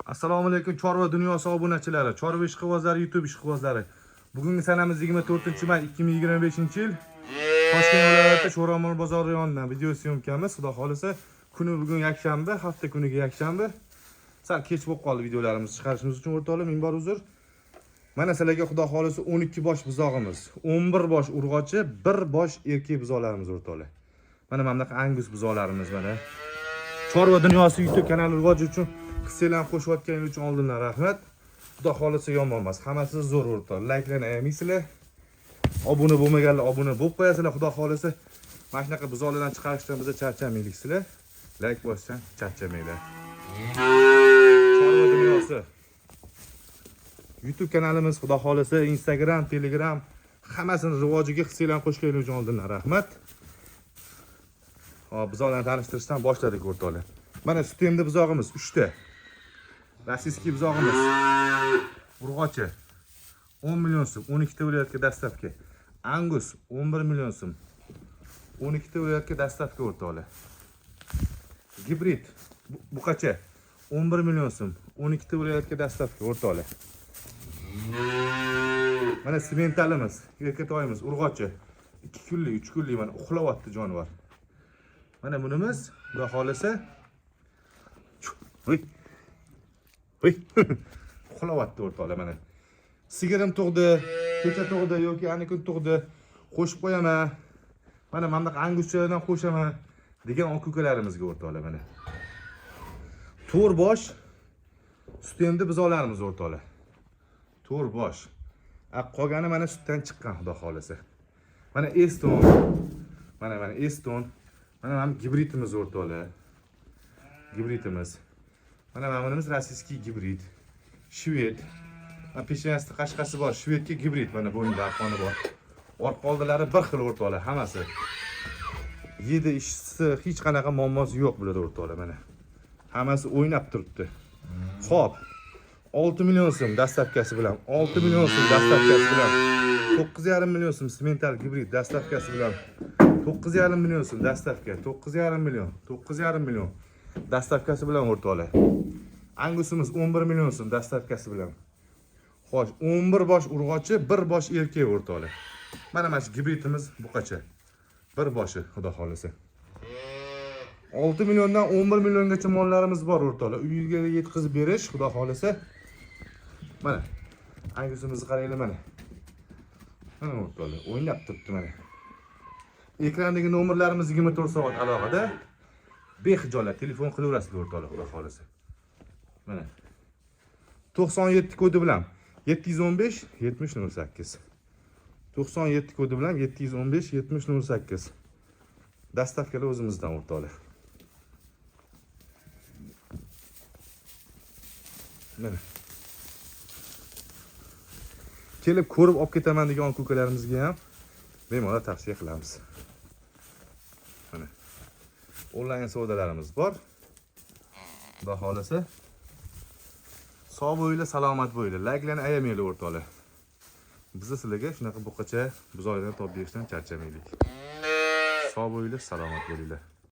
Assalomu alaykum Chorva dunyosi obunachilari, Chorva ishqibozlari, YouTube ishqibozlari. Bugungi sanamiz 24-may 2025-yil. Toshkent viloyati Sho'romon bozori yonidan video syomkamiz. Xudo xolisa, kuni bugun yakshanba, hafta kuniga yakshanba. Sal kech bo'lib qoldi videolarimizni chiqarishimiz uchun o'rtoqlar, ming bor uzr. Mana sizlarga xudo xolisa 12 bosh buzog'imiz, 11 bosh urg'ochi, 1 bosh erkak buzoqlarimiz o'rtoqlar. Mana bunaqa Angus buzoqlarimiz mana. Chorva dunyosi YouTube kanali rivoji uchun qissalarni qo'shayotganingiz uchun oldindan rahmat. Xudo xolisa yomon emas. Hammasi zo'r o'rtoq. Like'larni ayamaysizlar. Obuna bo'lmaganlar obuna bo'lib qo'yasizlar. Xudo xolisa mana shunaqa buzoqlardan chiqarishdan biza charchamaylik sizlar. Like bossan charchamanglar. Chorva dunyosi YouTube kanalimiz xudo xolisa Instagram, Telegram hammasini rivojiga qissalarni qo'shganingiz uchun oldindan rahmat. Hop, buzoqlarni tanishtirishdan boshladik o'rtoqlar. Mana sutemda buzog'imiz 3 ta. Rossiyskiy buzog'imiz. Urg'ochi 10 million so'm, 12 ta viloyatga dastavka. Angus 11 million so'm, 12 ta viloyatga dastavka o'rtoqlar. Gibrid buqacha 11 million so'm, 12 ta viloyatga dastavka o'rtoqlar. Mana sementalimiz, erkatoyimiz urg'ochi 2 kunlik, 3 kunlik mana uxlayapti jonivor. Mana bunimiz xudo xolisa uxlayapti o'rtoqlar mana. Sigirim tug'di, kecha tug'di yoki ani kun tug'di, qo'shib qo'yaman. Mana bunaqa anguschalardan qo'shaman degan okukalarimizga o'rtoqlar mana. 4 bosh sutemda buzoqlarimiz o'rtoqlar. 4 bosh. Qolgani mana sutdan chiqqan xudo xolisa. Mana Eston. Mana Eston. Mana gibridimiz o'rtoqlar. Gibridimiz. Mana bunimiz rossiyskiy gibrid. Shved. Peshonasida qashqasi bor, shvedga gibrid, mana bo'yinda arqoni bor. Orqa oldilari bir xil o'rtoqlar, hammasi. Yedi ishsi, hech qanaqa muammosi yo'q bularda o'rtoqlar mana. Hammasi o'ynab turibdi. Xo'p. 6 million so'm dastavkasi bilan, 6 million so'm dastavkasi bilan, 9,5 million so'm semental gibrid dastavkasi bilan, 9,5 million so'm dastavka, 9,5 million, 9,5 million dastavkasi bilan o'rtoqlar. Angusimiz 11 million so'm dastavkasi bilan. Xo'sh, 11 bosh urg'ochi, 1 bosh erkak o'rtoqlar. Mana shu gibridimiz buqacha. 1 boshi xudo xolisa. 6 milliondan 11 milliongacha mollarimiz bor o'rtoqlar. Uyga yetkazib berish xudo xolisa. Mana angusimizni qaranglar mana. Mana o'rtoqlar, o'ynab turibdi mana. Ekrandagi nomerlarimiz 24 soat aloqada. Bexijolat telefon qilaverasizlar o'rtoqlar xudo xolisa. Mana 97 kodi bilan 715 7008. 97 kodi bilan 715 7008. Dastavkalar o'zimizdan o'rtoqlar. Mana. Kelib ko'rib olib ketaman degan ko'kalarimizga ham bemalol tavsiya qilamiz. Mana. Onlayn savdolarimiz bor. Xudo xolisa sog' bo'linglar, salomat bo'linglar. Like'larni ayamanglar o'rtoqlar. Biz sizlarga shunaqa buqacha buzoqlarni topib berishdan charchamaylik. Sog' bo'linglar, salomat bo'linglar.